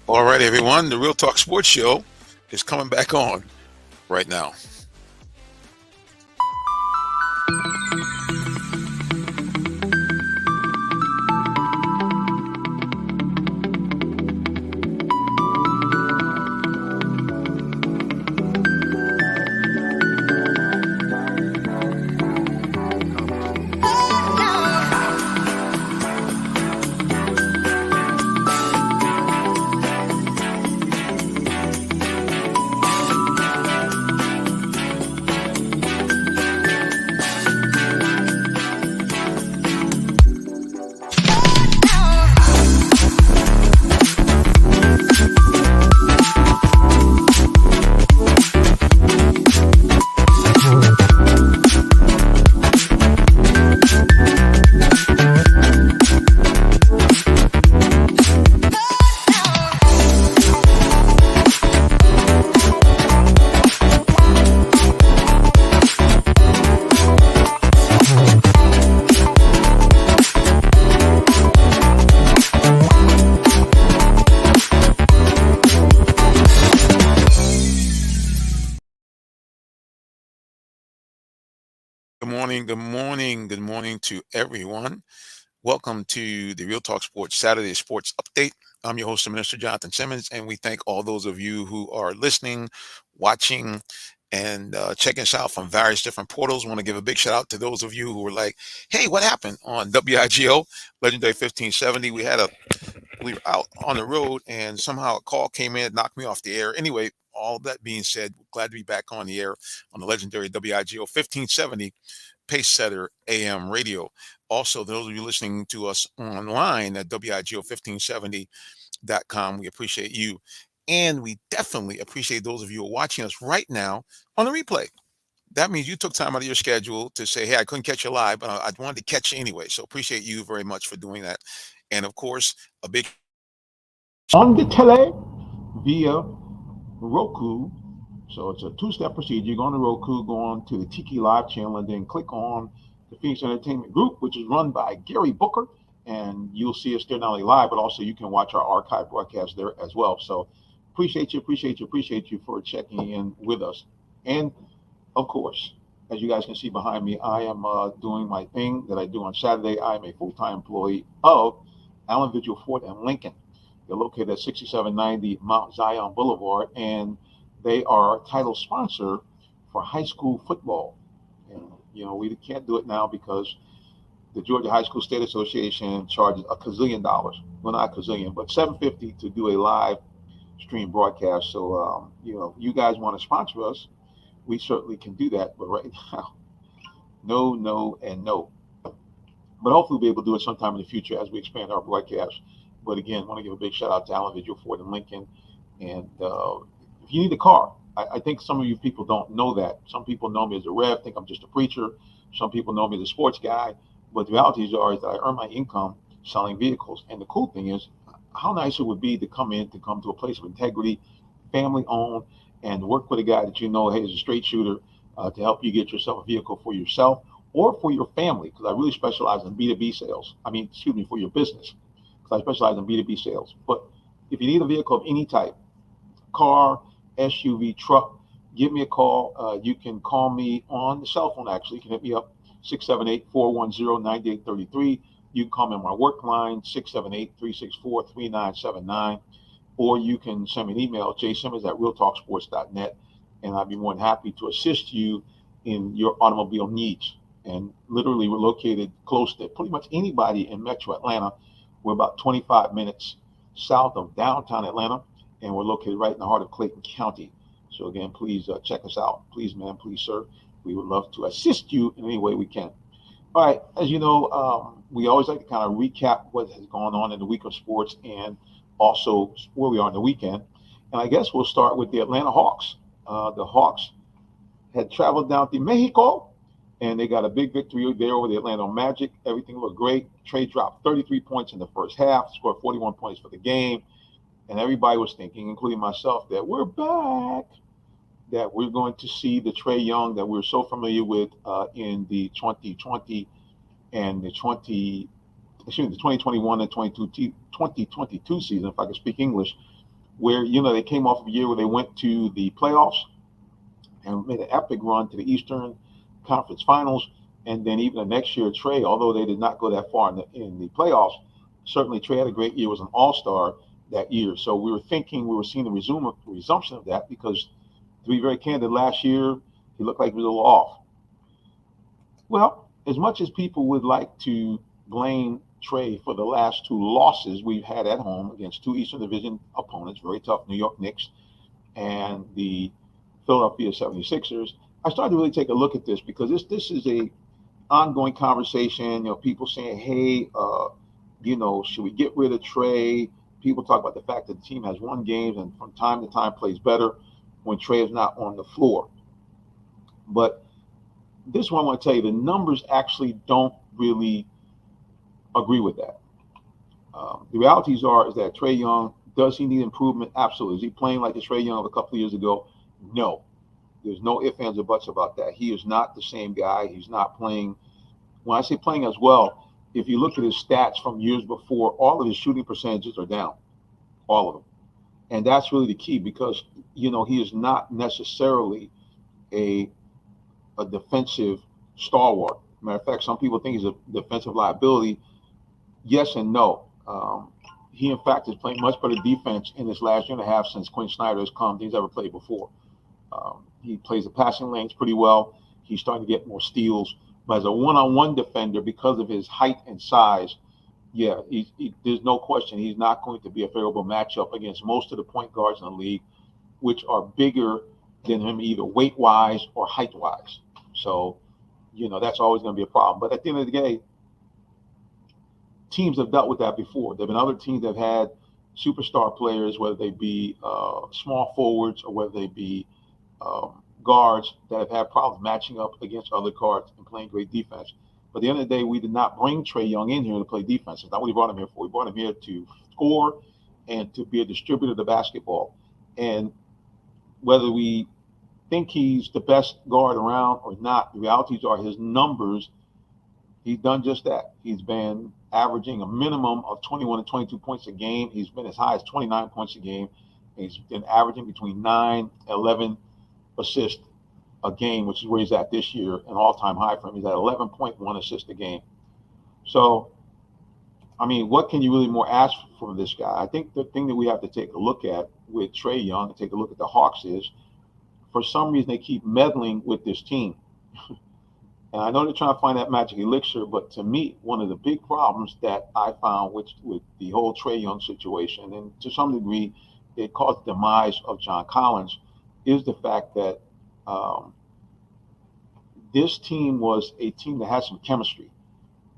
All right, everyone. The Real Talk Sports Show is coming back on right now. Good morning, good morning, good morning to everyone. Welcome to the Real Talk Sports Saturday Sports Update. I'm your host, Minister Jonathan Simmons, and we thank all those of you who are listening, watching, and checking us out from various different portals. I want to give a big shout out to those of you who were like, hey, what happened on WIGO, Legendary 1570? We were out on the road and somehow a call came in, knocked me off the air. Anyway, all that being said, glad to be back on the air on the legendary WIGO 1570 Pace Setter AM radio. Also, those of you listening to us online at WIGO1570.com, we appreciate you. And we definitely appreciate those of you who are watching us right now on the replay. That means you took time out of your schedule to say, hey, I couldn't catch you live, but I wanted to catch you anyway. So appreciate you very much for doing that. And of course, a big on the tele via Roku. So it's a two-step procedure. You go on to Roku, go on to the Tiki Live channel, and then click on the Phoenix Entertainment Group, which is run by Gary Booker. And you'll see us there not only live, but also you can watch our archive broadcast there as well. So appreciate you for checking in with us. And of course, as you guys can see behind me, I am doing my thing that I do on Saturday. I am a full-time employee of Allen Vigil Ford and Lincoln. They're located at 6790 Mount Zion Boulevard, and they are a title sponsor for high school football. And we can't do it now because the Georgia High School State Association charges a gazillion dollars. Well, not a gazillion, but 750 to do a live stream broadcast. So, you guys want to sponsor us, we certainly can do that. But right now, no, no, and no. But hopefully, we'll be able to do it sometime in the future as we expand our broadcast. But again, I want to give a big shout out to Allen Vigil Ford and Lincoln. And if you need a car, I think some of you people don't know that. Some people know me as a rev, think I'm just a preacher. Some people know me as a sports guy. But the reality is that I earn my income selling vehicles. And the cool thing is, how nice it would be to come to a place of integrity, family owned, and work with a guy that you know, hey, is a straight shooter to help you get yourself a vehicle for yourself or for your family. Because I really specialize in B2B sales. I mean, excuse me, for your business. Because I specialize in B2B sales. But if you need a vehicle of any type, car, SUV, truck, give me a call. You can call me on the cell phone, actually. You can hit me up 678-410-9833. You can call me on my work line, 678-364-3979. Or you can send me an email, jsimmons@realtalksports.net, and I'd be more than happy to assist you in your automobile needs. And literally, we're located close to pretty much anybody in Metro Atlanta. We're about 25 minutes south of downtown Atlanta, and we're located right in the heart of Clayton County. So again, please check us out. Please, ma'am, please, sir. We would love to assist you in any way we can. All right, as you know, we always like to kind of recap what has gone on in the week of sports and also where we are in the weekend. And I guess we'll start with the Atlanta Hawks. The Hawks had traveled down to Mexico, and they got a big victory there over the Atlanta Magic. Everything looked great. Trey dropped 33 points in the first half, scored 41 points for the game, and everybody was thinking, including myself, that we're back, that we're going to see the Trey Young that we're so familiar with in the 2020 and the 2021 and 2022 season, if I can speak English. where, they came off of a year where they went to the playoffs and made an epic run to the Eastern Conference Finals. And then even the next year, Trey, although they did not go that far in the playoffs, certainly Trey had a great year, was an all-star that year. So we were seeing the resumption of that, because to be very candid, last year he looked like he was a little off. Well, as much as people would like to blame Trey for the last two losses we've had at home against two Eastern Division opponents, very tough New York Knicks and the Philadelphia 76ers, I started to really take a look at this, because this is a ongoing conversation. People saying, hey, should we get rid of Trey? People talk about the fact that the team has won games and from time to time plays better when Trey is not on the floor. But this one, I want to tell you, the numbers actually don't really agree with that. The realities is that Trey Young, does he need improvement? Absolutely. Is he playing like the Trey Young of a couple of years ago? No. There's no ifs, ands, or buts about that. He is not the same guy. He's not playing. When I say playing as well, if you look at his stats from years before, all of his shooting percentages are down, all of them. And that's really the key, because, he is not necessarily a defensive stalwart. Matter of fact, some people think he's a defensive liability. Yes and no. He, in fact, is playing much better defense in this last year and a half since Quinn Snyder has come than he's ever played before. He plays the passing lanes pretty well. He's starting to get more steals. But as a one-on-one defender, because of his height and size, there's no question he's not going to be a favorable matchup against most of the point guards in the league, which are bigger than him, either weight-wise or height-wise. So, that's always going to be a problem. But at the end of the day, teams have dealt with that before. There have been other teams that have had superstar players, whether they be small forwards or whether they be guards, that have had problems matching up against other guards and playing great defense. But at the end of the day, we did not bring Trey Young in here to play defense. That's not what we brought him here for. We brought him here to score and to be a distributor of the basketball. And whether we think he's the best guard around or not, the realities are his numbers, he's done just that. He's been averaging a minimum of 21 and 22 points a game. He's been as high as 29 points a game. He's been averaging between 9 and 11 assists a game, which is where he's at this year, an all-time high for him. He's at 11.1 assists a game. So, what can you really more ask from this guy? I think the thing that we have to take a look at with Trey Young and take a look at the Hawks is, for some reason, they keep meddling with this team. And I know they're trying to find that magic elixir, but to me, one of the big problems that I found with the whole Trey Young situation, and to some degree, it caused the demise of John Collins, is the fact that this team was a team that had some chemistry.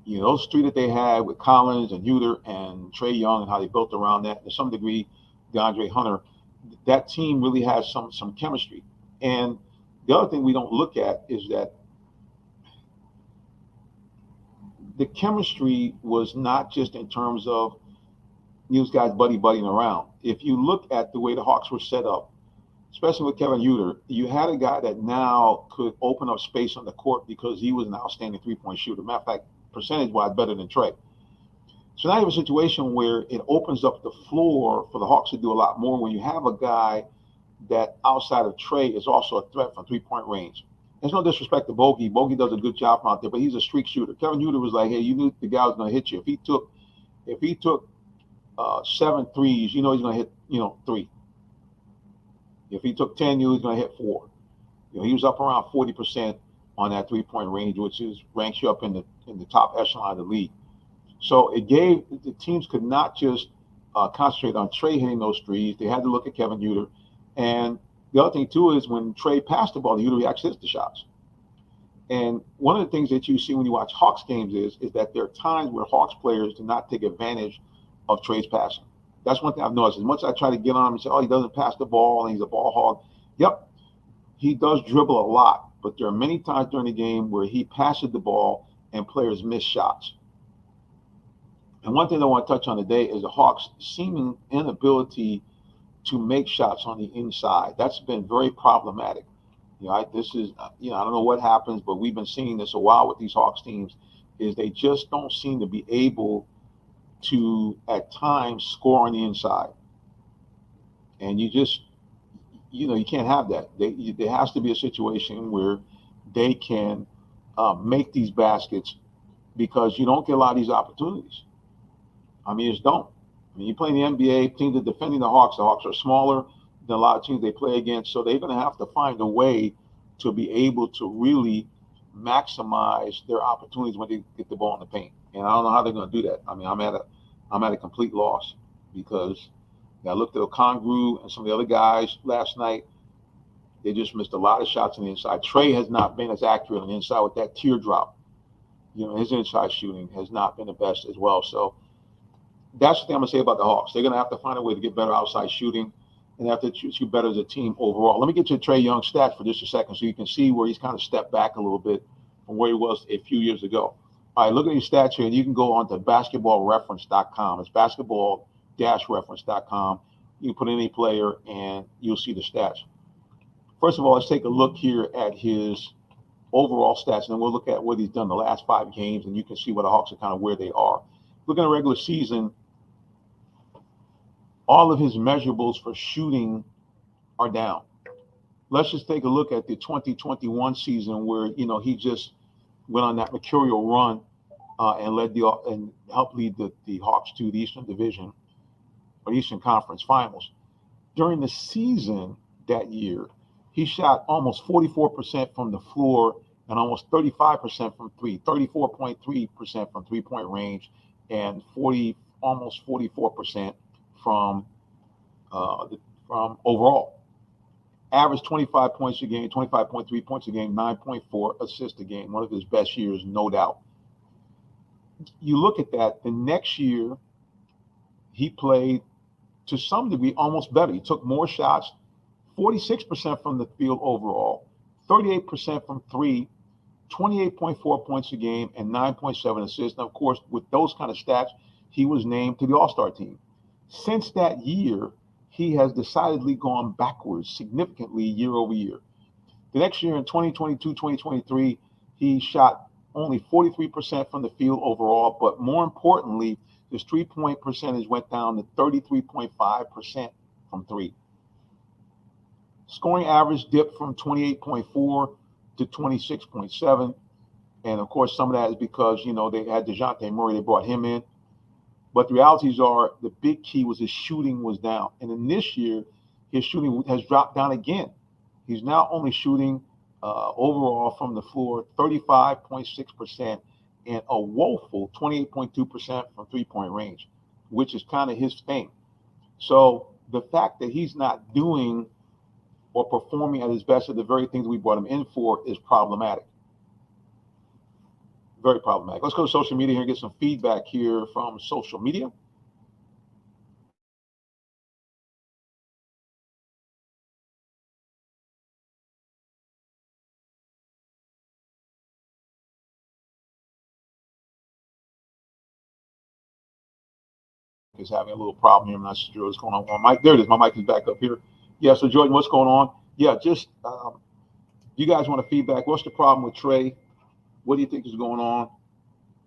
Those three that they had with Collins and Uter and Trey Young, and how they built around that, to some degree, DeAndre Hunter, that team really has some chemistry. And the other thing we don't look at is that the chemistry was not just in terms of these guys buddying around. If you look at the way the Hawks were set up, especially with Kevin Uter, you had a guy that now could open up space on the court because he was an outstanding three-point shooter. Matter of fact, percentage-wise, better than Trey. So now you have a situation where it opens up the floor for the Hawks to do a lot more when you have a guy that, outside of Trey, is also a threat from three-point range. There's no disrespect to Bogey. Bogey does a good job from out there, but he's a streak shooter. Kevin Uter was like, hey, you knew the guy was going to hit you. If he took 7 threes, he's going to hit 3. If he took 10, he was going to hit 4. He was up around 40% on that three-point range, which ranks you up in the top echelon of the league. So it gave the teams could not just concentrate on Trey hitting those threes. They had to look at Kevin Uter. And the other thing too is when Trey passed the ball, Uter actually hits the shots. And one of the things that you see when you watch Hawks games is that there are times where Hawks players do not take advantage of Trey's passing. That's one thing I've noticed. As much as I try to get on him and say, oh, he doesn't pass the ball and he's a ball hog. Yep, he does dribble a lot, but there are many times during the game where he passes the ball and players miss shots. And one thing I want to touch on today is the Hawks' seeming inability to make shots on the inside. That's been very problematic. This is, I don't know what happens, but we've been seeing this a while with these Hawks teams, is they just don't seem to be able to, at times, score on the inside. And you can't have that. There has to be a situation where they can make these baskets, because you don't get a lot of these opportunities. I mean, you just don't. I mean, you play in the NBA, teams that are defending the Hawks. The Hawks are smaller than a lot of teams they play against, so they're going to have to find a way to be able to really maximize their opportunities when they get the ball in the paint. And I don't know how they're going to do that. I mean, I'm at a complete loss, because I looked at Okongwu and some of the other guys last night. They just missed a lot of shots on the inside. Trey has not been as accurate on the inside with that teardrop. His inside shooting has not been the best as well. So that's the thing I'm going to say about the Hawks. They're going to have to find a way to get better outside shooting, and have to shoot better as a team overall. Let me get to Trae Young stats for just a second, so you can see where he's kind of stepped back a little bit from where he was a few years ago. All right, look at these stats here, and you can go on to basketballreference.com. It's basketball-reference.com. You can put in any player, and you'll see the stats. First of all, let's take a look here at his overall stats, and then we'll look at what he's done the last 5 games, and you can see where the Hawks are kind of where they are. Looking at the regular season, all of his measurables for shooting are down. Let's just take a look at the 2021 season, where he just went on that mercurial run and helped lead the Hawks to the Eastern Division or Eastern Conference Finals. During the season that year, he shot almost 44% from the floor and almost 35% from three, 34.3% from three-point range, and almost 44% from overall. Averaged 25 points a game, 25.3 points a game, 9.4 assists a game. One of his best years, no doubt. You look at that, the next year he played to some degree almost better. He took more shots, 46% from the field overall, 38% from three, 28.4 points a game, and 9.7 assists. Now, of course, with those kind of stats, he was named to the All-Star team. Since that year, he has decidedly gone backwards significantly year over year. The next year, in 2022, 2023, he shot only 43% from the field overall, but more importantly, his three-point percentage went down to 33.5% from three. Scoring average dipped from 28.4 to 26.7. And of course, some of that is because, they had DeJounte Murray, they brought him in. But the realities are, the big key was his shooting was down. And in this year, his shooting has dropped down again. He's now only shooting overall from the floor 35.6% and a woeful 28.2% from three-point range, which is kind of his thing. So the fact that he's not doing or performing at his best at the very things we brought him in for is problematic. Very problematic. Let's go to social media here and get some feedback here from social media. Is having a little problem here. I'm not sure what's going on. My mic, there it is. My mic is back up here. Yeah, so Jordan, what's going on? Yeah, just you guys want to feedback. What's the problem with Trae? What do you think is going on?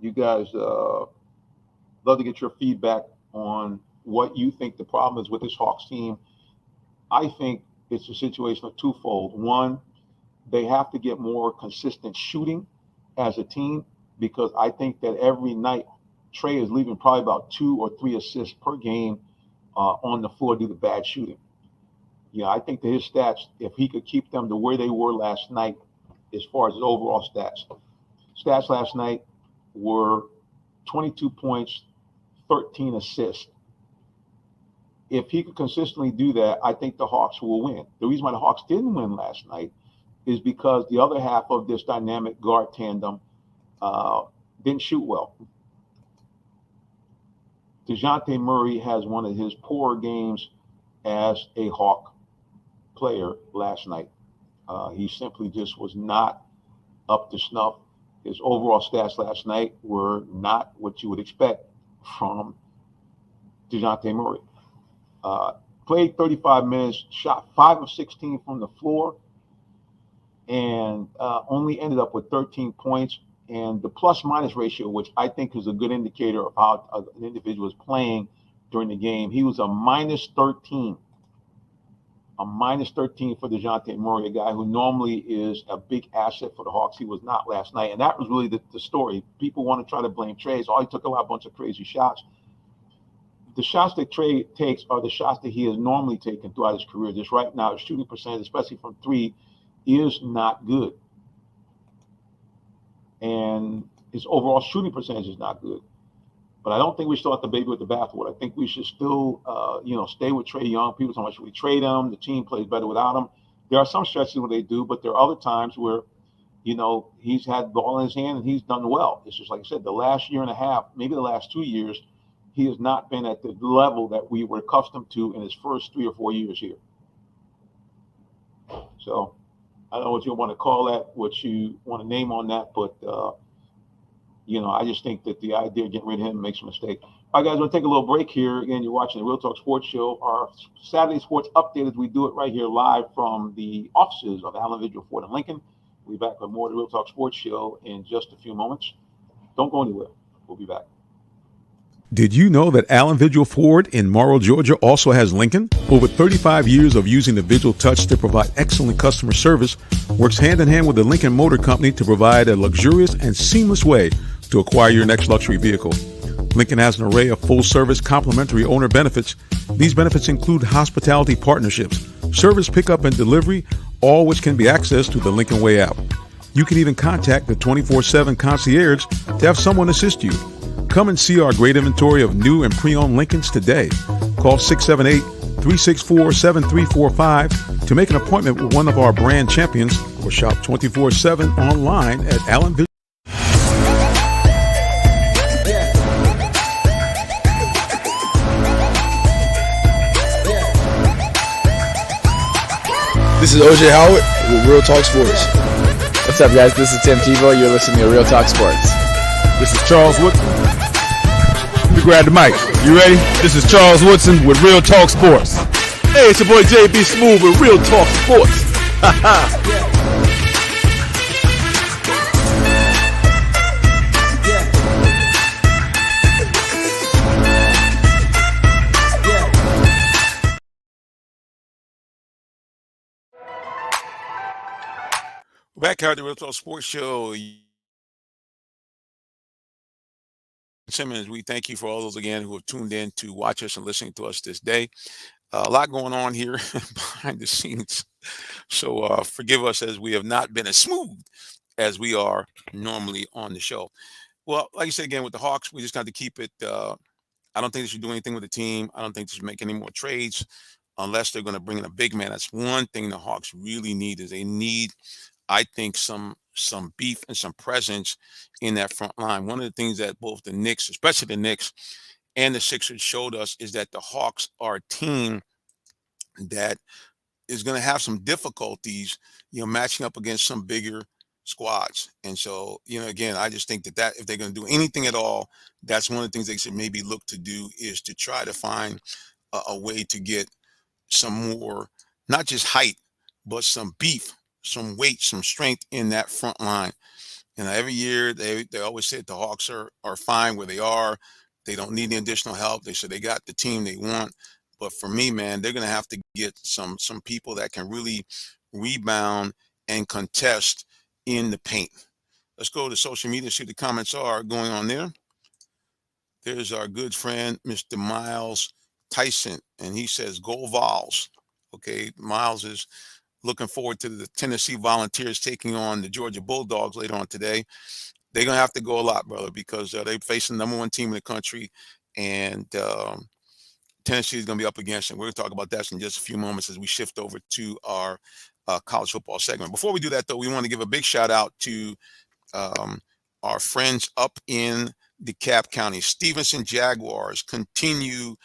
You guys love to get your feedback on what you think the problem is with this Hawks team. I think it's a situation of twofold. One, they have to get more consistent shooting as a team, because I think that every night Trae is leaving probably about 2 or 3 assists per game on the floor due to bad shooting. Yeah, I think that his stats, if he could keep them to where they were last night, as far as his overall stats last night were 22 points, 13 assists. If he could consistently do that, I think the Hawks will win. The reason why the Hawks didn't win last night is because the other half of this dynamic guard tandem didn't shoot well. DeJounte Murray has one of his poorer games as a Hawk player last night. He simply just was not up to snuff. His overall stats last night were not what you would expect from DeJounte Murray. Played 35 minutes, shot 5 of 16 from the floor, and only ended up with 13 points. And the plus-minus ratio, which I think is a good indicator of how an individual is playing during the game, he was a minus 13. a minus 13 for DeJounte Murray, a guy who normally is a big asset for the Hawks. He was not last night. And that was really the story. People want to try to blame Trey. So he took a bunch of crazy shots. The shots that Trey takes are the shots that he has normally taken throughout his career. Just right now, his shooting percentage, especially from three, is not good. And his overall shooting percentage is not good. But I don't think we should throw out the baby with the bathwater. I think we should still, stay with Trey Young. People say, should we trade him? The team plays better without him. There are some stretches where they do, but there are other times where, he's had ball in his hand and he's done well. It's just like I said, the last year and a half, maybe the last 2 years, he has not been at the level that we were accustomed to in his first 3 or 4 years here. So I don't know what you want to call that, what you want to name on that, but I just think that the idea of getting rid of him makes a mistake. All right, guys, we'll take a little break here. Again, you're watching the Real Talk Sports Show, our Saturday Sports Update, as we do it right here live from the offices of Allen Vigil Ford and Lincoln. We'll be back with more of the Real Talk Sports Show in just a few moments. Don't go anywhere. We'll be back. Did you know that Allen Vigil Ford in Morrow, Georgia also has Lincoln? Over 35 years of using the Vigil Touch to provide excellent customer service, works hand in hand with the Lincoln Motor Company to provide a luxurious and seamless way to acquire your next luxury vehicle. Lincoln has an array of full-service complimentary owner benefits. These benefits include hospitality partnerships, service pickup and delivery, all which can be accessed through the Lincoln Way app. You can even contact the 24/7 concierge to have someone assist you. Come and see our great inventory of new and pre-owned Lincolns today. Call 678-364-7345 to make an appointment with one of our brand champions or shop 24/7 online at Allen Vigil. This is OJ Howard with Real Talk Sports. What's up, guys? This is Tim Tebow. You're listening to Real Talk Sports. This is Charles Woodson. Let me grab the mic. You ready? This is Charles Woodson with Real Talk Sports. Hey, it's your boy JB Smooth with Real Talk Sports. Back here at the Real Talk Sports Show. Simmons, we thank you for all those again who have tuned in to watch us and listening to us this day. A lot going on here behind the scenes. So forgive us as we have not been as smooth as we are normally on the show. Well, like you said again, with the Hawks, we just got to keep it. I don't think they should do anything with the team. I don't think they should make any more trades unless they're going to bring in a big man. That's one thing the Hawks really need is they need, I think, some beef and some presence in that front line. One of the things that both the Knicks, especially the Knicks and the Sixers, showed us is that the Hawks are a team that is going to have some difficulties, matching up against some bigger squads. And so, again, I just think that if they're going to do anything at all, that's one of the things they should maybe look to do is to try to find a way to get some more, not just height, but some beef, some weight, some strength in that front line. And every year they always say the Hawks are fine where they are. They don't need any additional help. They said they got the team they want. But for me, man, they're going to have to get some people that can really rebound and contest in the paint. Let's go to social media, see what the comments are going on there. There's our good friend, Mr. Miles Tyson, and he says, "Go Vols." Okay, Miles is looking forward to the Tennessee Volunteers taking on the Georgia Bulldogs later on today. They're going to have to go a lot, brother, because they're facing the #1 team in the country, and Tennessee is going to be up against them. We're going to talk about that in just a few moments as we shift over to our college football segment. Before we do that, though, we want to give a big shout out to our friends up in DeKalb County. Stevenson Jaguars continue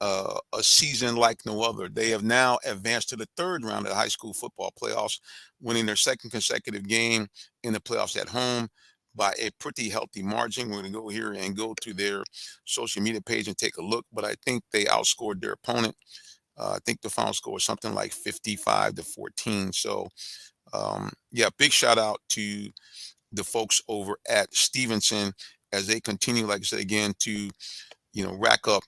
a season like no other. They have now advanced to the third round of the high school football playoffs, winning their second consecutive game in the playoffs at home by a pretty healthy margin. We're going to go here and go to their social media page and take a look, but I think they outscored their opponent. I think the final score was something like 55-14. So, big shout out to the folks over at Stevenson as they continue, like I said again, to rack up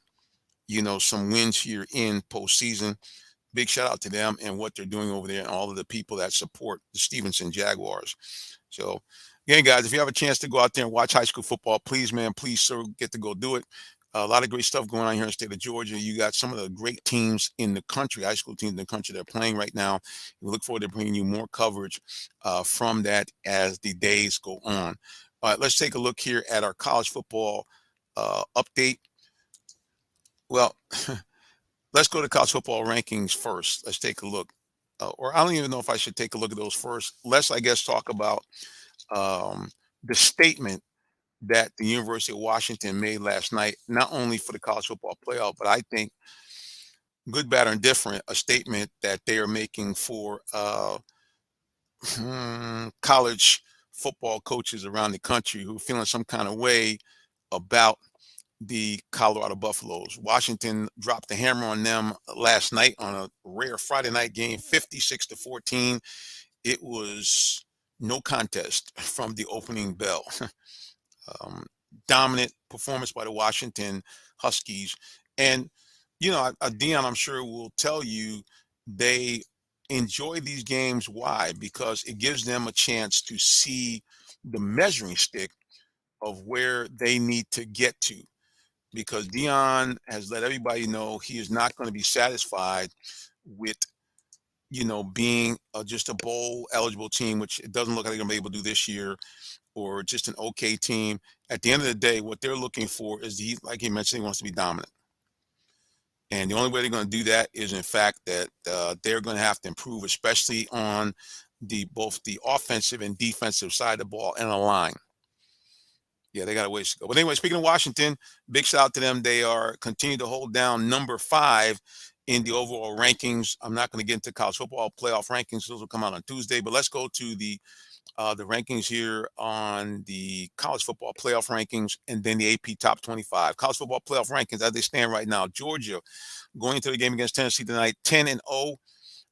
some wins here in postseason. big shout out to them and what they're doing over there and all of the people that support the Stevenson Jaguars. So, again, guys, if you have a chance to go out there and watch high school football, please, man, please, sir, get to go do it. A lot of great stuff going on here in the state of Georgia. You got some of the great teams in the country, high school teams in the country that are playing right now. We look forward to bringing you more coverage from that as the days go on. All right, let's take a look here at our college football update. Well, let's go to college football rankings first. Let's take a look. Or I don't even know if I should take a look at those first. Let's, I guess, talk about the statement that the University of Washington made last night, not only for the college football playoff, but I think good, bad, or indifferent, a statement that they are making for college football coaches around the country who are feeling some kind of way about the Colorado Buffaloes. Washington dropped the hammer on them last night on a rare Friday night game, 56-14. It was no contest from the opening bell. Dominant performance by the Washington Huskies. And, you know, Dion, I'm sure will tell you they enjoy these games. Why? Because it gives them a chance to see the measuring stick of where they need to get to. Because Dion has let everybody know he is not going to be satisfied with, you know, being just a bowl eligible team, which it doesn't look like they're going to be able to do this year, or just an okay team. At the end of the day, what they're looking for is, like he mentioned, he wants to be dominant. And the only way they're going to do that is, in fact, that they're going to have to improve, especially on both the offensive and defensive side of the ball and the line. Yeah, they got a ways to go. But anyway, speaking of Washington, big shout out to them. They are continuing to hold down number 5 in the overall rankings. I'm not going to get into college football playoff rankings. Those will come out on Tuesday. But let's go to the rankings here on the college football playoff rankings and then the AP top 25. College football playoff rankings as they stand right now. Georgia going into the game against Tennessee tonight, 10-0,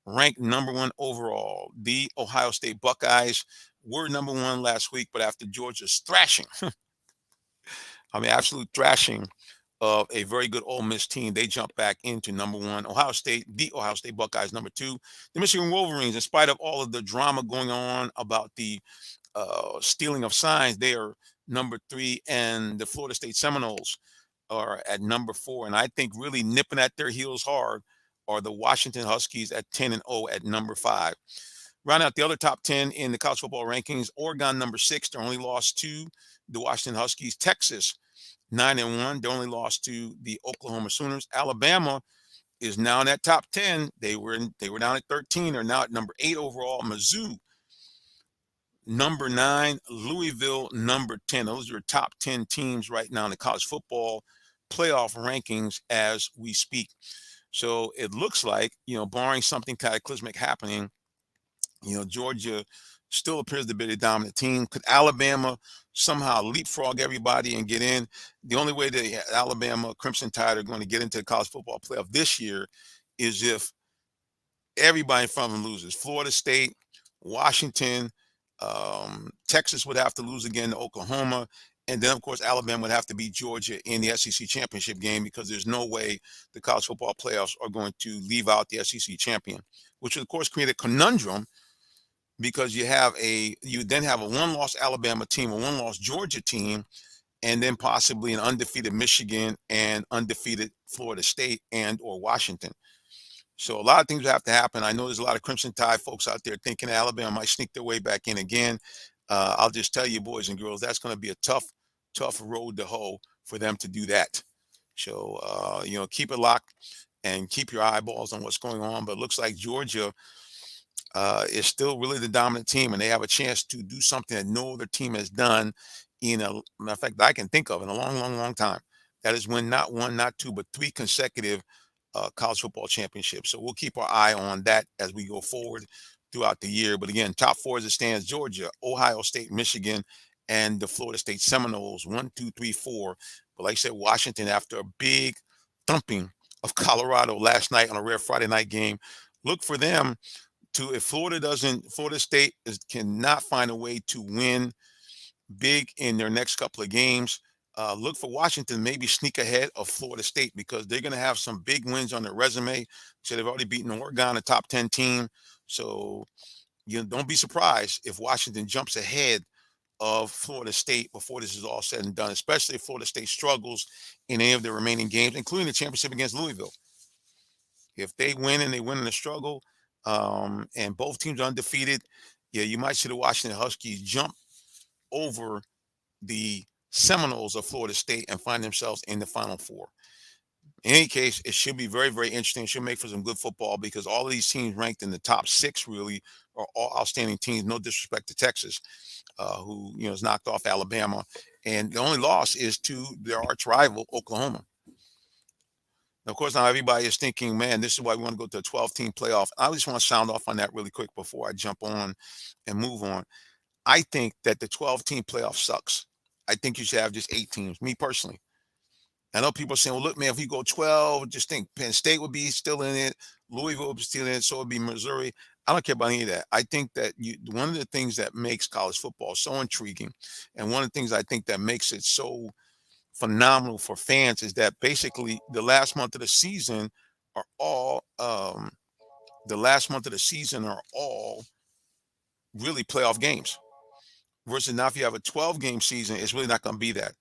ranked number 1 overall. The Ohio State Buckeyes were number 1 last week, but after Georgia's thrashing, absolute thrashing of a very good Ole Miss team, they jump back into number 1. Ohio State, the Ohio State Buckeyes, number 2. The Michigan Wolverines, in spite of all of the drama going on about the stealing of signs, they are number 3. And the Florida State Seminoles are at number 4. And I think really nipping at their heels hard are the Washington Huskies at 10-0 at number 5. Round out the other top 10 in the college football rankings. Oregon, number 6. Their only loss to the Washington Huskies. Texas, 9-1. They only lost to the Oklahoma Sooners. Alabama is now in that top 10. They were down at 13. They're now at number 8 overall. Mizzou, number 9. Louisville, number 10. Those are your top 10 teams right now in the college football playoff rankings as we speak. So it looks like, you know, barring something cataclysmic happening, you know, Georgia still appears to be the dominant team. Could Alabama somehow leapfrog everybody and get in? The only way that Alabama Crimson Tide are going to get into the college football playoff this year is if everybody in front of them loses. Florida State, Washington, Texas would have to lose again to Oklahoma. And then, of course, Alabama would have to beat Georgia in the SEC championship game, because there's no way the college football playoffs are going to leave out the SEC champion, which would, of course, create a conundrum, because you then have a 1-loss Alabama team, a 1-loss Georgia team, and then possibly an undefeated Michigan and undefeated Florida State and or Washington. So a lot of things have to happen. I know there's a lot of Crimson Tide folks out there thinking Alabama might sneak their way back in again. I'll just tell you, boys and girls, that's going to be a tough road to hoe for them to do that. So, you know, keep it locked and keep your eyeballs on what's going on. But it looks like Georgia is still really the dominant team, and they have a chance to do something that no other team has done in a matter of fact that I can think of in a long time. That is win not 1, not 2, but 3 consecutive college football championships. So we'll keep our eye on that as we go forward throughout the year. But again, top 4 as it stands: Georgia, Ohio State, Michigan, and the Florida State Seminoles, 1, 2, 3, 4. But like I said, Washington, after a big thumping of Colorado last night on a rare Friday night game, look for them to, if Florida State cannot find a way to win big in their next couple of games, look for Washington maybe sneak ahead of Florida State because they're going to have some big wins on their resume. So they've already beaten Oregon, a top 10 team. So don't be surprised if Washington jumps ahead of Florida State before this is all said and done, especially if Florida State struggles in any of their remaining games, including the championship against Louisville. If they win and they win in a struggle, and both teams are undefeated, yeah, you might see the Washington Huskies jump over the Seminoles of Florida State and find themselves in the Final Four. In any case, it should be very, very interesting. It should make for some good football because all of these teams ranked in the top 6 really are all outstanding teams. No disrespect to Texas, who has knocked off Alabama, and the only loss is to their arch rival Oklahoma. Now, of course, now everybody is thinking, man, this is why we want to go to a 12-team playoff. I just want to sound off on that really quick before I jump on and move on. I think that the 12-team playoff sucks. I think you should have just 8 teams, me personally. I know people are saying, well, look, man, if you go 12, just think Penn State would be still in it, Louisville would be still in it, so would be Missouri. I don't care about any of that. I think that one of the things that makes college football so intriguing, and one of the things I think that makes it so phenomenal for fans is that basically the last month of the season are all really playoff games. Versus now if you have a 12-game season, it's really not going to be that.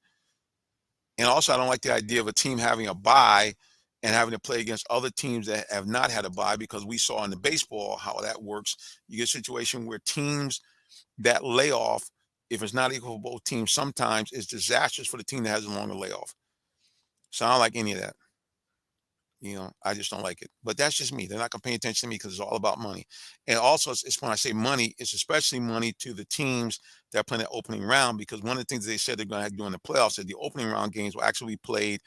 And also, I don't like the idea of a team having a bye and having to play against other teams that have not had a bye, because we saw in the baseball how that works. You get a situation where teams that lay off, if it's not equal for both teams, sometimes it's disastrous for the team that has a longer layoff. So I don't like any of that. I just don't like it. But that's just me. They're not going to pay attention to me because it's all about money. And also, it's when I say money, it's especially money to the teams that are playing the opening round, because one of the things they said they're going to have to do in the playoffs is the opening round games will actually be played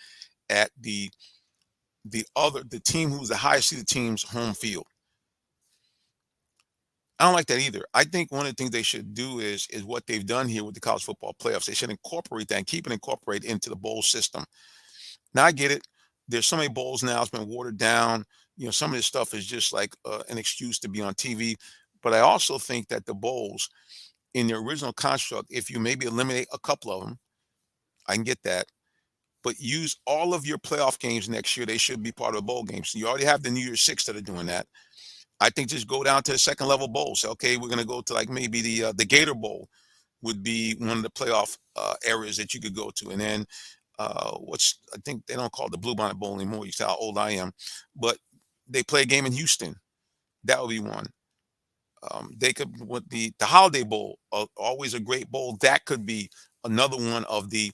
at the team who's the highest seeded team's home field. I don't like that either. I think one of the things they should do is what they've done here with the college football playoffs. They should incorporate that and keep it incorporated into the bowl system. Now, I get it. There's so many bowls now. It's been watered down. Some of this stuff is just like an excuse to be on TV. But I also think that the bowls in their original construct, if you maybe eliminate a couple of them, I can get that. But use all of your playoff games next year. They should be part of a bowl game. So you already have the New Year's Six that are doing that. I think just go down to the second level bowls. Okay, we're going to go to like maybe the Gator Bowl would be one of the playoff areas that you could go to. And then I think they don't call it the Bluebonnet Bowl anymore. You see how old I am. But they play a game in Houston. That would be one. They could, with the Holiday Bowl, always a great bowl. That could be another one of the,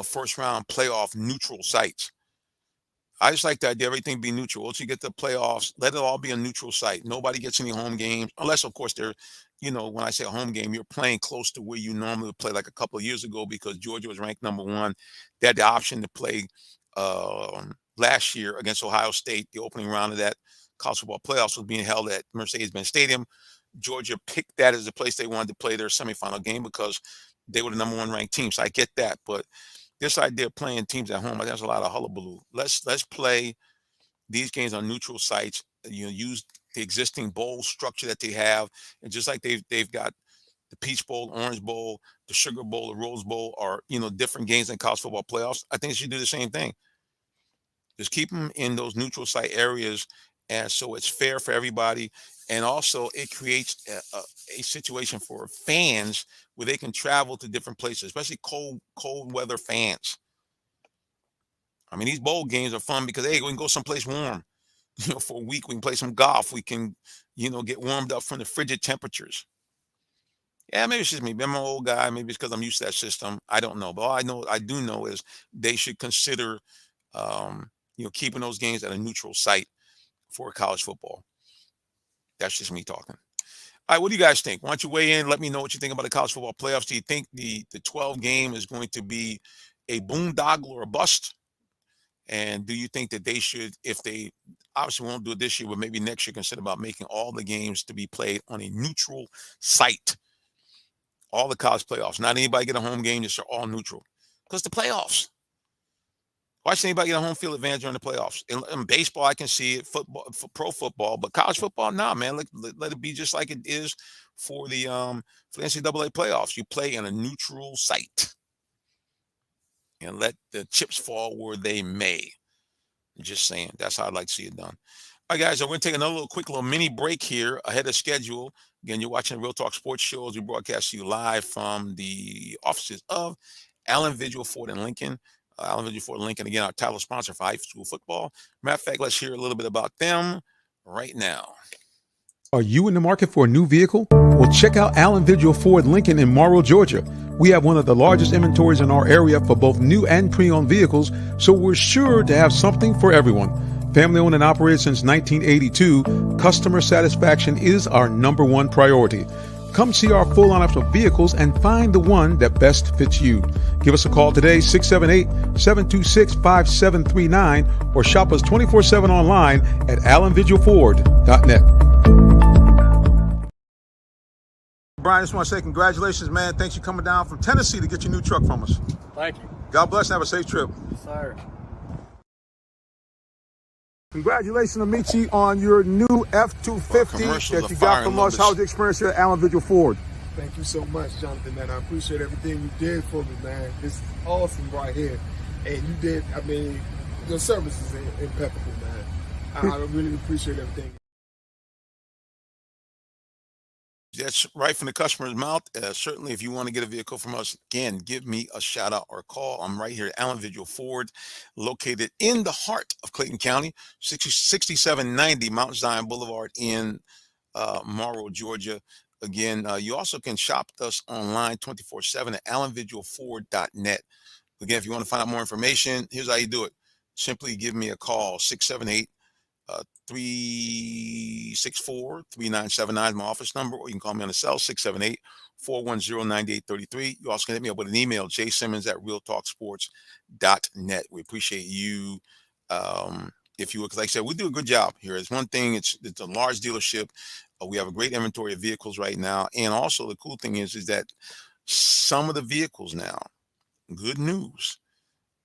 first round playoff neutral sites. I just like the idea of everything being neutral. Once you get to the playoffs, let it all be a neutral site. Nobody gets any home games, unless, of course, they're, when I say a home game, you're playing close to where you normally would play, like a couple of years ago, because Georgia was ranked number 1. They had the option to play last year against Ohio State. The opening round of that college football playoffs was being held at Mercedes-Benz Stadium. Georgia picked that as the place they wanted to play their semifinal game because they were the number 1 ranked team. So I get that, but this idea of playing teams at home, I think there's a lot of hullabaloo. Let's play these games on neutral sites. Use the existing bowl structure that they have, and just like they've got the Peach Bowl, Orange Bowl, the Sugar Bowl, the Rose Bowl, are different games in college football playoffs. I think they should do the same thing. Just keep them in those neutral site areas, and so it's fair for everybody. And also, it creates a situation for fans where they can travel to different places, especially cold weather fans. I mean, these bowl games are fun because, hey, we can go someplace warm. For a week, we can play some golf. We can, get warmed up from the frigid temperatures. Yeah, maybe it's just me. I'm an old guy. Maybe it's because I'm used to that system. I don't know. But all I do know is they should consider, keeping those games at a neutral site for college football. That's just me talking. All right, what do you guys think? Why don't you weigh in? Let me know what you think about the college football playoffs. Do you think the 12 game is going to be a boondoggle or a bust? And do you think that they should, if they obviously won't do it this year, but maybe next year, consider about making all the games to be played on a neutral site? All the college playoffs. Not anybody get a home game, just all neutral. Because the playoffs. Why should anybody get a home field advantage during the playoffs? In baseball, I can see it, football, for pro football, but college football, nah, man. Let it be just like it is for the NCAA playoffs. You play in a neutral site. and let the chips fall where they may. Just saying. That's how I'd like to see it done. All right, guys, so we're going to take another quick little mini break here ahead of schedule. Again, you're watching Real Talk Sports Shows. We broadcast to you live from the offices of Allen Vigil Ford and Lincoln. Allen Vigil Ford and Lincoln, again, our title sponsor for high school football. Matter of fact, let's hear a little bit about them right now. Are you in the market for a new vehicle? Well, check out Allen Vigil Ford Lincoln in Morrow, Georgia. We have one of the largest inventories in our area for both new and pre-owned vehicles, so we're sure to have something for everyone. Family owned and operated since 1982, customer satisfaction is our number one priority. Come see our full lineup of vehicles and find the one that best fits you. Give us a call today, 678-726-5739, or shop us 24/7 online at allenvigilford.net. Brian, I just want to say congratulations, man. Thanks for coming down from Tennessee to get your new truck from us. Thank you. God bless and have a safe trip. Sir. Congratulations, Amici, on your new F-250 commercials that are you got firing from us. numbers. How's the experience here at Allen Vigil Ford? Thank you so much, Jonathan, man. I appreciate everything you did for me, man. This is awesome right here. And you did, I mean, your service is impeccable, man. I really appreciate everything. That's right from the customer's mouth. Certainly, if you want to get a vehicle from us, again, give me a shout out or a call. I'm right here at Allen Vigil Ford, located in the heart of Clayton County, 6790 Mount Zion Boulevard in Morrow, Georgia. Again, you also can shop us online 24/7 at allenvigilford.net. Again, if you want to find out more information, here's how you do it. Simply give me a call, 678-364-3979 is my office number, or you can call me on the cell, 678-410-9833. You also can hit me up with an email, jsimmons@realtalksports.net. We appreciate you. If you would, like I said, we do a good job here. It's one thing, it's a large dealership. We have a great inventory of vehicles right now. And also the cool thing is that some of the vehicles now, good news,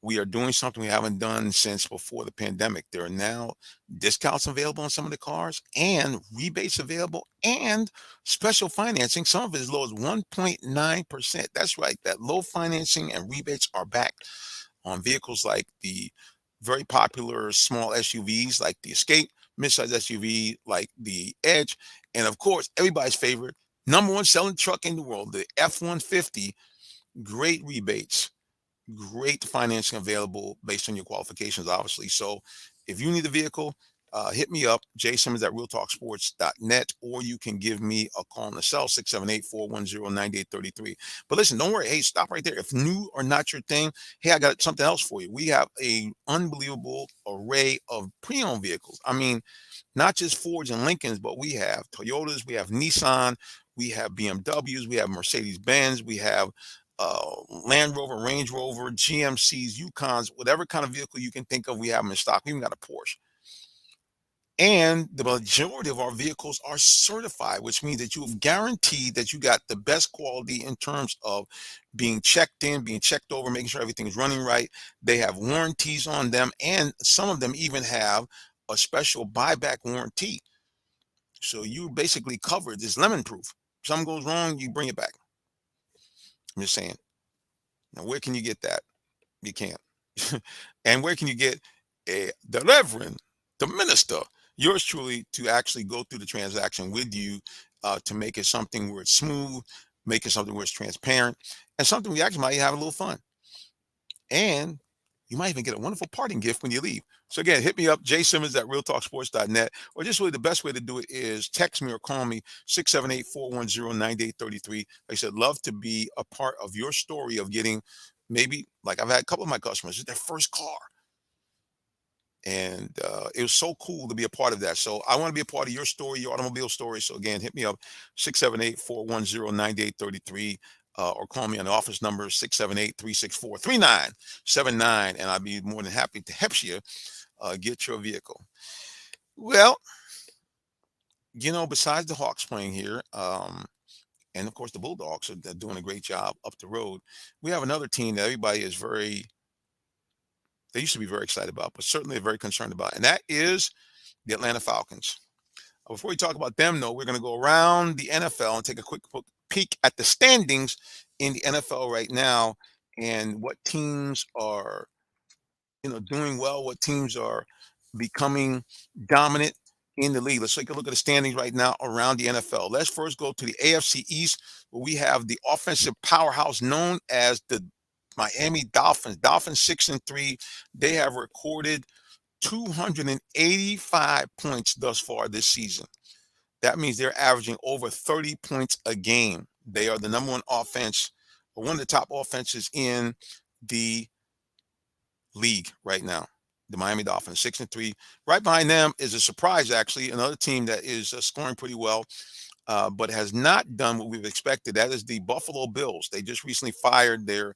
we are doing something we haven't done since before the pandemic. There are now discounts available on some of the cars and rebates available and special financing, some of it as low as 1.9%. That's right. That low financing and rebates are back on vehicles like the very popular small SUVs like the Escape, midsize SUV like the Edge, and of course, everybody's favorite, number one selling truck in the world, the F-150. Great rebates, great financing available based on your qualifications, obviously. So if you need a vehicle, hit me up, jsimmons@realtalksports.net, or you can give me a call on the cell, 678-410-9833. But listen, don't worry. Hey, stop right there. If new or not your thing, hey, I got something else for you. We have an unbelievable array of pre-owned vehicles. I mean, not just Fords and Lincolns, but we have Toyotas, we have Nissan, we have BMWs, we have Mercedes-Benz, we have Land Rover, Range Rover, GMCs, Yukons, whatever kind of vehicle you can think of, we have them in stock. We even got a Porsche. And the majority of our vehicles are certified, which means that you have guaranteed that you got the best quality in terms of being checked in, being checked over, making sure everything is running right. They have warranties on them, and some of them even have a special buyback warranty. So you basically covered. This lemon proof. If something goes wrong, you bring it back. I'm just saying. Now, where can you get that? You can't. And where can you get the Reverend, the minister, yours truly, to actually go through the transaction with you to make it something where it's smooth, make it something where it's transparent, and something we actually might have a little fun. And you might even get a wonderful parting gift when you leave. So again, hit me up, jsimmons@realtalksports.net, or just really the best way to do it is text me or call me, 678-410-9833. Like I said, love to be a part of your story of getting, maybe, like I've had a couple of my customers, it's their first car. And it was so cool to be a part of that. So I want to be a part of your story, your automobile story. So again, hit me up, 678-410-9833. Or call me on the office number, 678-364-3979, and I'll be more than happy to help you get your vehicle. Well, you know, besides the Hawks playing here, and of course the Bulldogs are doing a great job up the road, we have another team that everybody is they used to be very excited about, but certainly very concerned about, and that is the Atlanta Falcons. Before we talk about them, though, we're going to go around the NFL and take a quick peek at the standings in the NFL right now. and what teams are, doing well, what teams are becoming dominant in the league. Let's take a look at the standings right now around the NFL. Let's first go to the AFC East, where we have the offensive powerhouse known as the Miami Dolphins. Dolphins 6-3. They have recorded 285 points thus far this season. That means they're averaging over 30 points a game. They are the number one offense, or one of the top offenses in the league right now. The Miami Dolphins 6-3. Right behind them is a surprise, actually, another team that is scoring pretty well, but has not done what we've expected. That is the Buffalo Bills. They just recently fired their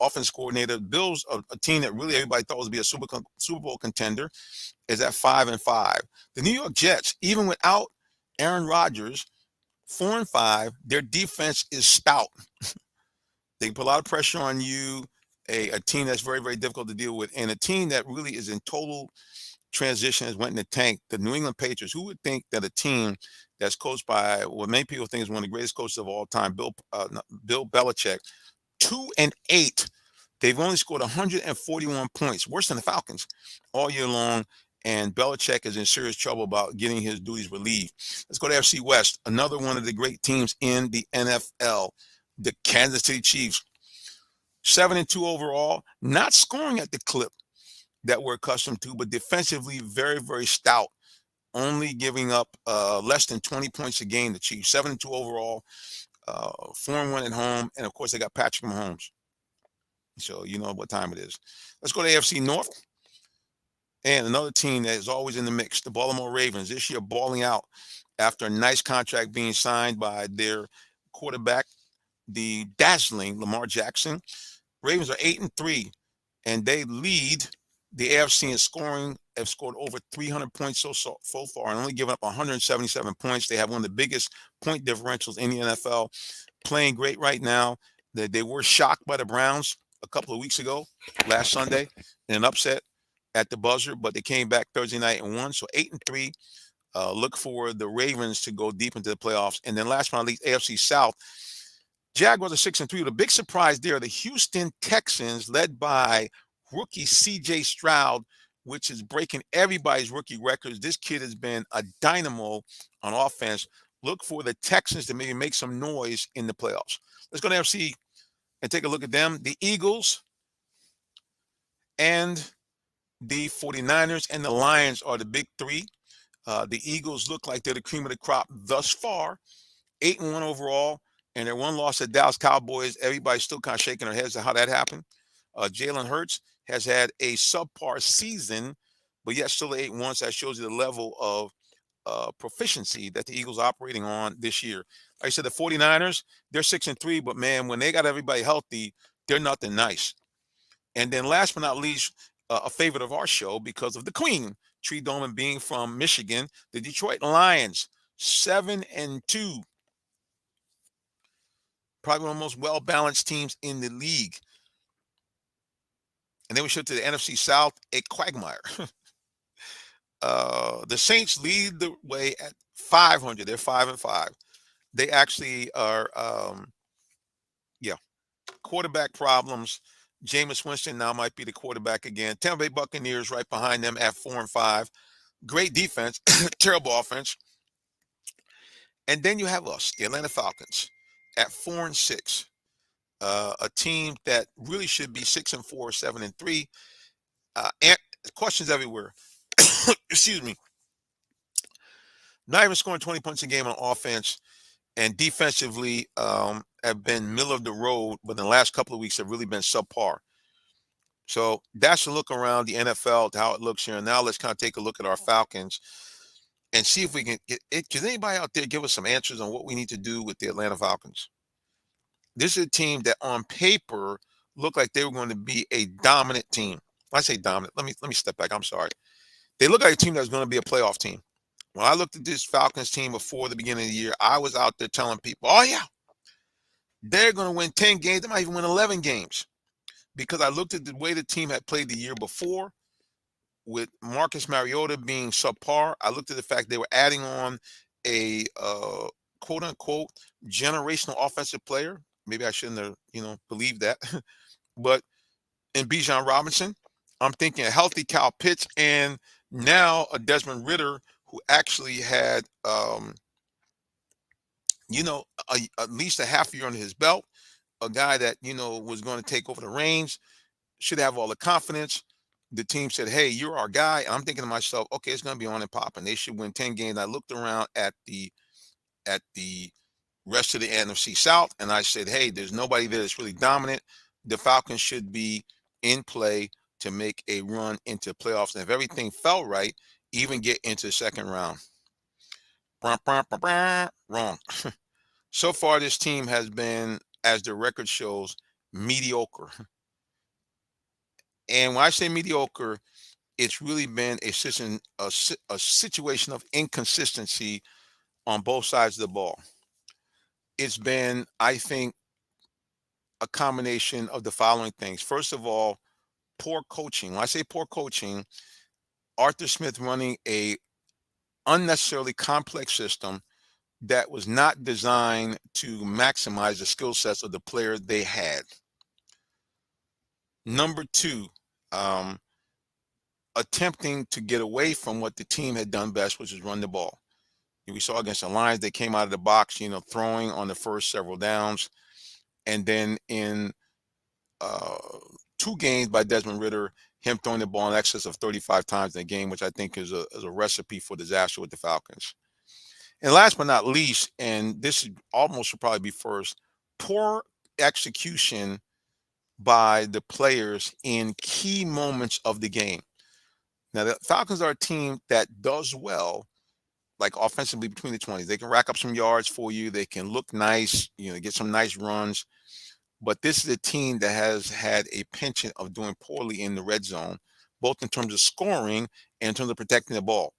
offense coordinator. Bills, a team that really everybody thought was be a Super Bowl contender, is at 5-5. The New York Jets, even without Aaron Rodgers, 4-5. Their defense is stout. They put a lot of pressure on you. A team that's very, very difficult to deal with, and a team that really is in total transition has went in the tank. The New England Patriots. Who would think that a team that's coached by what many people think is one of the greatest coaches of all time, Bill Belichick, 2-8. They've only scored 141 points, worse than the Falcons, all year long. And Belichick is in serious trouble about getting his duties relieved. Let's go to FC West. Another one of the great teams in the NFL, the Kansas City Chiefs. 7-2 overall, not scoring at the clip that we're accustomed to, but defensively very, very stout, only giving up less than 20 points a game. The Chiefs 7-2 overall, 4-1 at home, and of course they got Patrick Mahomes. So you know what time it is. Let's go to AFC North, and another team that is always in the mix, the Baltimore Ravens. This year balling out after a nice contract being signed by their quarterback, the dazzling Lamar Jackson. Ravens are 8-3, and they lead the AFC in scoring. Have scored over 300 points so far, and only given up 177 points. They have one of the biggest point differentials in the NFL. Playing great right now. They were shocked by the Browns a couple of weeks ago, last Sunday, in an upset at the buzzer, but they came back Thursday night and won. So 8-3. Look for the Ravens to go deep into the playoffs. And then last but not least, AFC South. Jaguars are 6-3. The big surprise there are the Houston Texans, led by rookie C.J. Stroud, which is breaking everybody's rookie records. This kid has been a dynamo on offense. Look for the Texans to maybe make some noise in the playoffs. Let's go to NFC and take a look at them. The Eagles and the 49ers and the Lions are the big three. The Eagles look like they're the cream of the crop thus far. 8-1 overall. And their one loss at Dallas Cowboys, everybody's still kind of shaking their heads at how that happened. Jalen Hurts has had a subpar season, but yet still 8-1. So that shows you the level of proficiency that the Eagles are operating on this year. Like I said, the 49ers, they're 6-3, but man, when they got everybody healthy, they're nothing nice. And then last but not least, a favorite of our show because of the Queen, Tree Doman being from Michigan, the Detroit Lions, 7-2. Probably one of the most well-balanced teams in the league. And then we shift to the NFC South, a quagmire. The Saints lead the way at 500. They're 5-5. They actually are, quarterback problems. Jameis Winston now might be the quarterback again. Tampa Bay Buccaneers right behind them at 4-5. Great defense, terrible offense. And then you have us, the Atlanta Falcons, at 4-6, a team that really should be 6-4, 7-3. And questions everywhere. Excuse me. Not even scoring 20 points a game on offense, and defensively have been middle of the road, but in the last couple of weeks have really been subpar. So that's a look around the NFL to how it looks here. And now let's kind of take a look at our Falcons and see if we can get it. Can anybody out there give us some answers on what we need to do with the Atlanta Falcons? This is a team that on paper looked like they were going to be a dominant team. When I say dominant, let me step back. I'm sorry. They look like a team that was going to be a playoff team. When I looked at this Falcons team before the beginning of the year, I was out there telling people, oh, yeah, they're going to win 10 games. They might even win 11 games. Because I looked at the way the team had played the year before with Marcus Mariota being subpar. I looked at the fact they were adding on a quote-unquote generational offensive player. Maybe I shouldn't have, believed that. But in Bijan Robinson, I'm thinking a healthy Kyle Pitts, and now a Desmond Ritter who actually had, at least a half year under his belt, a guy that, was going to take over the reins, should have all the confidence. The team said, "Hey, you're our guy." And I'm thinking to myself, "Okay, it's going to be on and popping. They should win 10 games." I looked around at the rest of the NFC South, and I said, "Hey, there's nobody there that's really dominant. The Falcons should be in play to make a run into playoffs, and if everything fell right, even get into the second round." Wrong. So far, this team has been, as the record shows, mediocre. And when I say mediocre, it's really been a situation of inconsistency on both sides of the ball. It's been, I think, a combination of the following things. First of all, poor coaching. When I say poor coaching, Arthur Smith running a unnecessarily complex system that was not designed to maximize the skill sets of the players they had. Number two, attempting to get away from what the team had done best, which is run the ball. We saw against the Lions, they came out of the box, throwing on the first several downs. And then in 2 games by Desmond Ritter, him throwing the ball in excess of 35 times in a game, which I think is a recipe for disaster with the Falcons. And last but not least, and this almost should probably be first, poor execution by the players in key moments of the game. Now, the Falcons are a team that does well, like offensively between the 20s. They can rack up some yards for you. They can look nice, get some nice runs. But this is a team that has had a penchant of doing poorly in the red zone, both in terms of scoring and in terms of protecting the ball.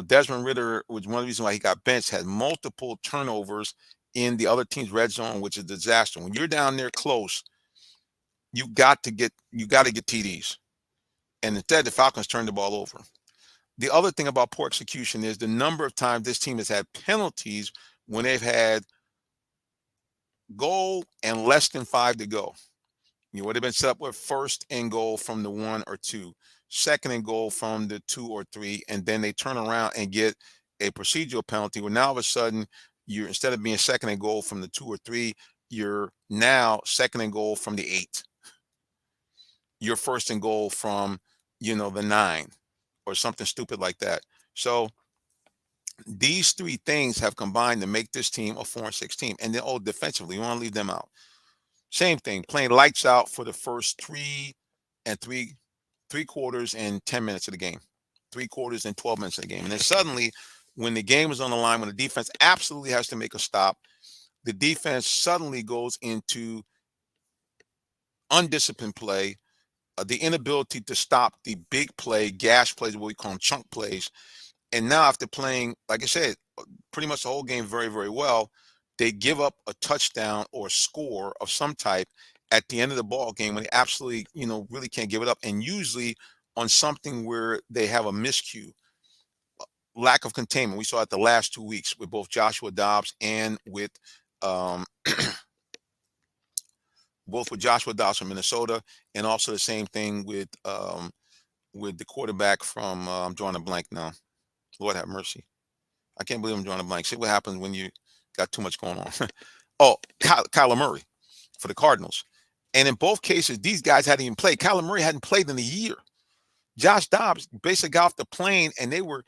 Desmond Ritter, was one of the reasons why he got benched, had multiple turnovers in the other team's red zone, which is a disaster. When you're down there close, you got to get TDs. And instead, the Falcons turned the ball over. The other thing about poor execution is the number of times this team has had penalties when they've had goal and less than 5 to go. You would have been set up with first and goal from the 1 or 2, second and goal from the 2 or 3, and then they turn around and get a procedural penalty where now all of a sudden you're, instead of being second and goal from the 2 or 3, you're now second and goal from the 8. You're first and goal from, the 9 or something stupid like that. So these 3 things have combined to make this team a 4-6 team. And then, defensively, you want to leave them out. Same thing, playing lights out for the first 3 quarters and 10 minutes of the game, 3 quarters and 12 minutes of the game. And then suddenly, when the game is on the line, when the defense absolutely has to make a stop, the defense suddenly goes into undisciplined play, the inability to stop the big play, gas plays, what we call them chunk plays. And now after playing, like I said, pretty much the whole game very, very well, they give up a touchdown or a score of some type at the end of the ball game when they absolutely, really can't give it up. And usually on something where they have a miscue, lack of containment. We saw it the last 2 weeks with both Joshua Dobbs and with Joshua Dobbs from Minnesota, and also the same thing with the quarterback from I'm drawing a blank now. Lord have mercy. I can't believe I'm drawing a blank. See what happens when you got too much going on. Kyler Murray for the Cardinals. And in both cases, these guys hadn't even played. Kyler Murray hadn't played in a year. Josh Dobbs basically got off the plane and they were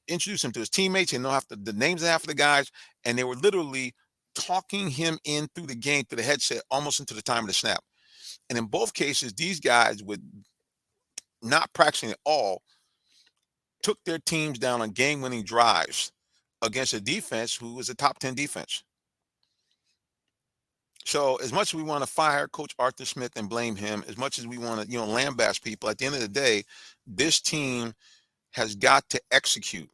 introducing him to his teammates and know the names of half of the guys, and they were literally talking him in through the game, through the headset, almost into the time of the snap. And in both cases, these guys, with not practicing at all, took their teams down on game-winning drives against a defense who was a top 10 defense. So as much as we want to fire Coach Arthur Smith and blame him, as much as we want to, lambaste people, at the end of the day, this team has got to execute.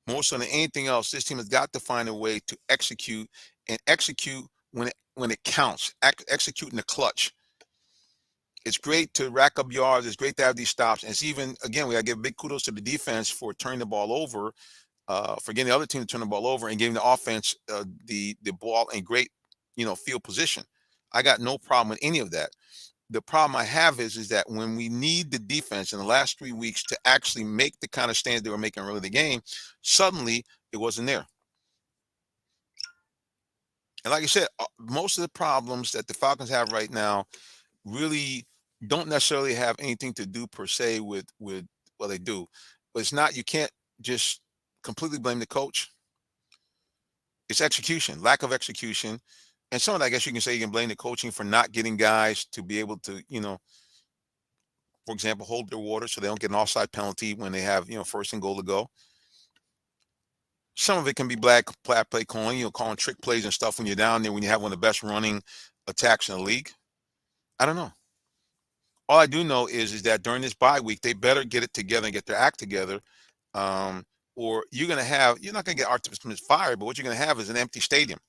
More so than anything else, this team has got to find a way to execute, and execute when it counts. Execute in the clutch. It's great to rack up yards. It's great to have these stops. And it's even, again, we got to give big kudos to the defense for turning the ball over, for getting the other team to turn the ball over and giving the offense the ball in great, field position. I got no problem with any of that. The problem I have is that when we need the defense in the last 3 weeks to actually make the kind of stands they were making early in the game, suddenly it wasn't there. And like I said, most of the problems that the Falcons have right now really don't necessarily have anything to do per se with well, they do, but it's not. You can't just completely blame the coach. It's execution, lack of execution, and some of that, I guess you can say you can blame the coaching for not getting guys to be able to, for example, hold their water so they don't get an offside penalty when they have, first and goal to go. Some of it can be black play calling, calling trick plays and stuff when you're down there when you have one of the best running attacks in the league. I don't know. All I do know is that during this bye week, they better get it together and get their act together. Or you're not going to get Arthur Smith fired, but what you're going to have is an empty stadium.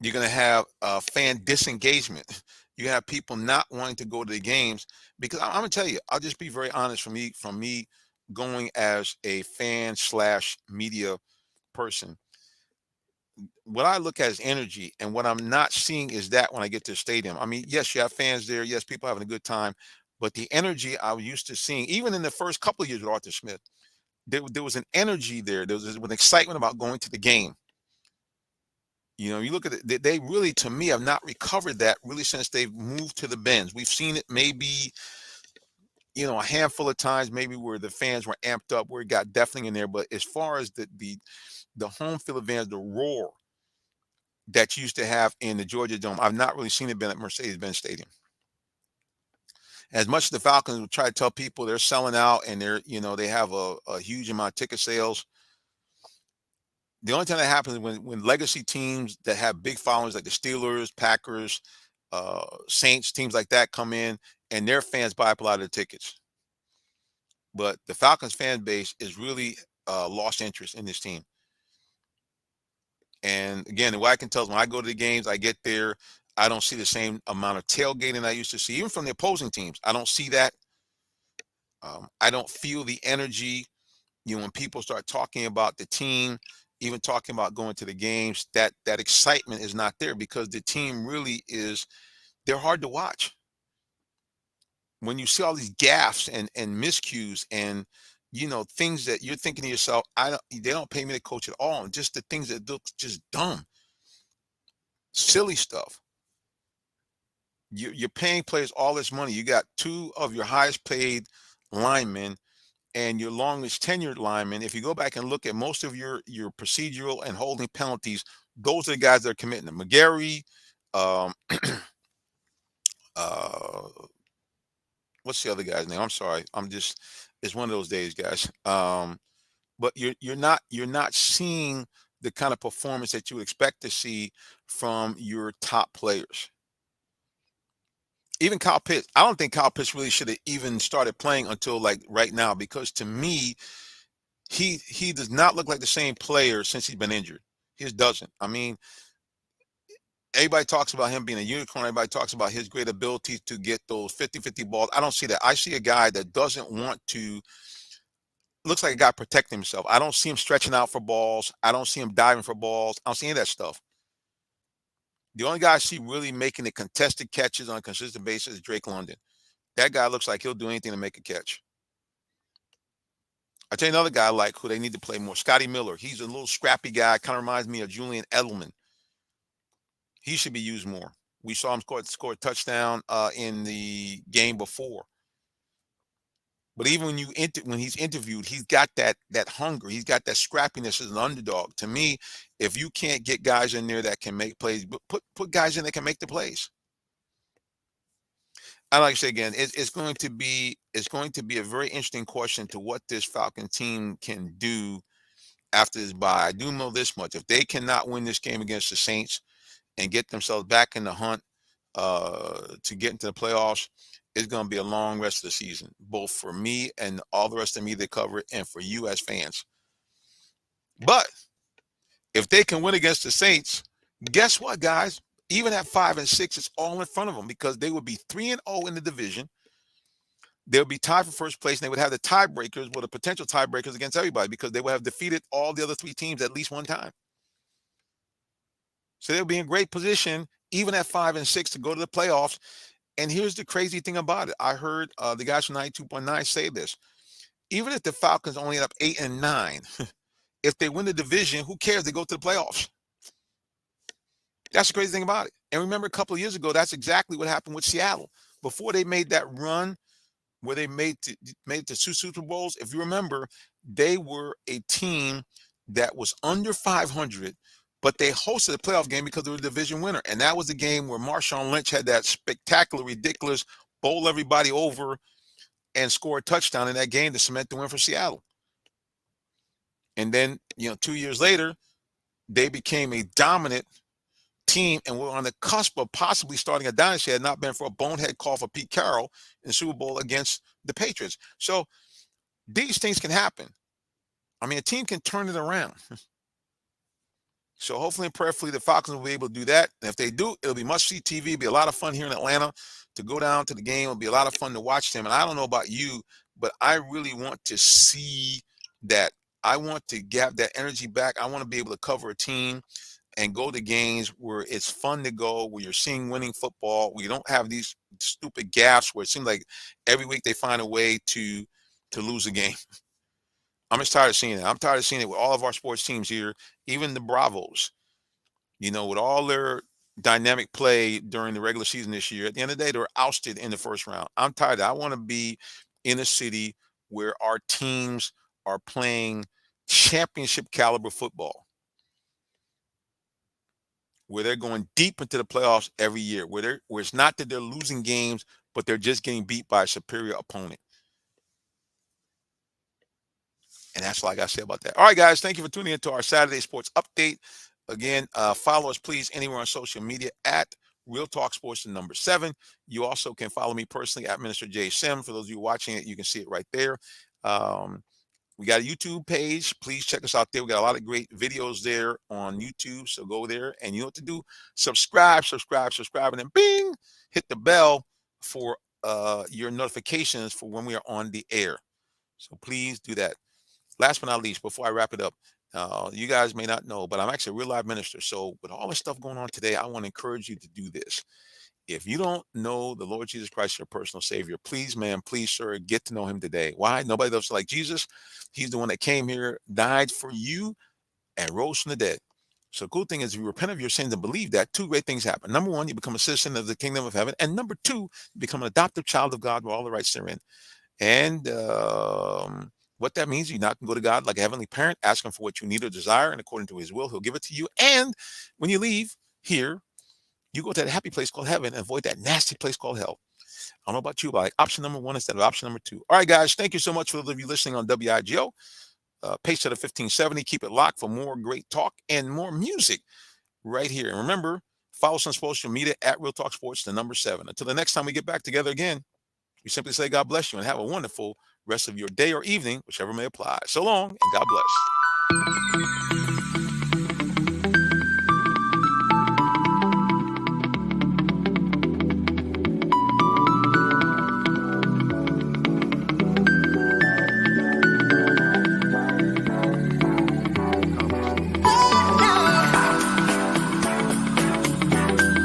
You're going to have fan disengagement. You have people not wanting to go to the games because I'm going to tell you, I'll just be very honest from me going as a fan / media person. What I look at is energy, and what I'm not seeing is that when I get to the stadium. I mean, yes, you have fans there. Yes, people having a good time, but the energy I was used to seeing, even in the first couple of years with Arthur Smith, there was an energy there. There was an excitement about going to the game. You look at it, they really, to me, have not recovered that really since they've moved to the Benz. We've seen it maybe, a handful of times, maybe where the fans were amped up, where it got deafening in there. But as far as the home field advantage, the roar that you used to have in the Georgia Dome, I've not really seen it been at Mercedes-Benz Stadium. As much as the Falcons will try to tell people they're selling out and they have a huge amount of ticket sales, the only time that happens is when legacy teams that have big followings like the Steelers, Packers, Saints, teams like that come in and their fans buy up a lot of the tickets. But the Falcons fan base is really lost interest in this team. And again, the way I can tell is when I go to the games, I get there, I don't see the same amount of tailgating I used to see, even from the opposing teams. I don't see that. I don't feel the energy. When people start talking about the team, even talking about going to the games, that excitement is not there because the team really they're hard to watch. When you see all these gaffes and miscues and things that you're thinking to yourself, they don't pay me to coach at all. And just the things that look just dumb, silly stuff. You're paying players all this money. You got two of your highest paid linemen and your longest tenured linemen. If you go back and look at most of your procedural and holding penalties, those are the guys that are committing them. McGarry, what's the other guy's name? I'm sorry. It's one of those days, guys. But you're not seeing the kind of performance that you would expect to see from your top players. Even Kyle Pitts, I don't think Kyle Pitts really should have even started playing until like right now, because to me, he does not look like the same player since he's been injured. He just doesn't. I mean, everybody talks about him being a unicorn. Everybody talks about his great ability to get those 50-50 balls. I don't see that. I see a guy that doesn't want to, looks like a guy protecting himself. I don't see him stretching out for balls. I don't see him diving for balls. I don't see any of that stuff. The only guy I see really making the contested catches on a consistent basis is Drake London. That guy looks like he'll do anything to make a catch. I'll tell you another guy I like who they need to play more, Scotty Miller. He's a little scrappy guy, kind of reminds me of Julian Edelman. He should be used more. We saw him score a touchdown in the game before. But even when he's interviewed, he's got that hunger. He's got that scrappiness as an underdog. To me, if you can't get guys in there that can make plays, put guys in that can make the plays. And like I say again, it's going to be a very interesting question to what this Falcon team can do after this bye. I do know this much: if they cannot win this game against the Saints and get themselves back in the hunt to get into the playoffs, it's going to be a long rest of the season, both for me and all the rest of me that cover it, and for you as fans. But if they can win against the Saints, guess what, guys? Even at 5-6, it's all in front of them, because they would be 3-0 in the division. They would be tied for first place, and they would have the tiebreakers, the potential tiebreakers against everybody, because they would have defeated all the other three teams at least one time. So they'll be in great position, even at 5-6, to go to the playoffs. And here's the crazy thing about it. I heard the guys from 92.9 say this. Even if the Falcons only end up 8-9, if they win the division, who cares? They go to the playoffs. That's the crazy thing about it. And remember, a couple of years ago, that's exactly what happened with Seattle. Before they made that run where they made it to 2 Super Bowls, if you remember, they were a team that was under 500, but they hosted a playoff game because they were a division winner. And that was the game where Marshawn Lynch had that spectacular, ridiculous, bowl everybody over and score a touchdown in that game to cement the win for Seattle. And then, 2 years later, they became a dominant team and were on the cusp of possibly starting a dynasty had not been for a bonehead call for Pete Carroll in the Super Bowl against the Patriots. So these things can happen. I mean, a team can turn it around. So hopefully and prayerfully, the Falcons will be able to do that. And if they do, it'll be must-see TV. It'll be a lot of fun here in Atlanta to go down to the game. It'll be a lot of fun to watch them. And I don't know about you, but I really want to see that. I want to get that energy back. I want to be able to cover a team and go to games where it's fun to go, where you're seeing winning football, where you don't have these stupid gaffes where it seems like every week they find a way to lose a game. I'm just tired of seeing it. I'm tired of seeing it with all of our sports teams here, even the Bravos, with all their dynamic play during the regular season this year. At the end of the day, they were ousted in the first round. I'm tired. I want to be in a city where our teams are playing championship caliber football, where they're going deep into the playoffs every year, where it's not that they're losing games, but they're just getting beat by a superior opponent. And that's all I got to say about that. All right, guys, thank you for tuning into our Saturday Sports Update. Again, follow us, please, anywhere on social media at Real Talk Sports, the number 7. You also can follow me personally at Minister J. Sim. For those of you watching it, you can see it right there. We got a YouTube page. Please check us out there. We got a lot of great videos there on YouTube. So go there and you know what to do. Subscribe, and then bing, hit the bell for your notifications for when we are on the air. So please do that. Last but not least, before I wrap it up, you guys may not know, but I'm actually a real live minister. So with all this stuff going on today, I want to encourage you to do this. If you don't know the Lord Jesus Christ, your personal Savior, please, ma'am, please, sir, get to know him today. Why? Nobody else like Jesus. He's the one that came here, died for you, and rose from the dead. So the cool thing is, if you repent of your sins and believe that, 2 great things happen. Number 1, you become a citizen of the kingdom of heaven. And number 2, you become an adoptive child of God with all the rights therein. And what that means, you not can go to God like a heavenly parent, ask him for what you need or desire, and according to his will, he'll give it to you. And when you leave here, you go to that happy place called heaven and avoid that nasty place called hell. I don't know about you, but I like option number 1 instead of option number 2. All right, guys, thank you so much for those of you listening on WIGO. Pace at a 1570. Keep it locked for more great talk and more music right here. And remember, follow us on social media at Real Talk Sports, the number 7. Until the next time we get back together again, we simply say God bless you and have a wonderful rest of your day or evening, whichever may apply. So long, and God bless.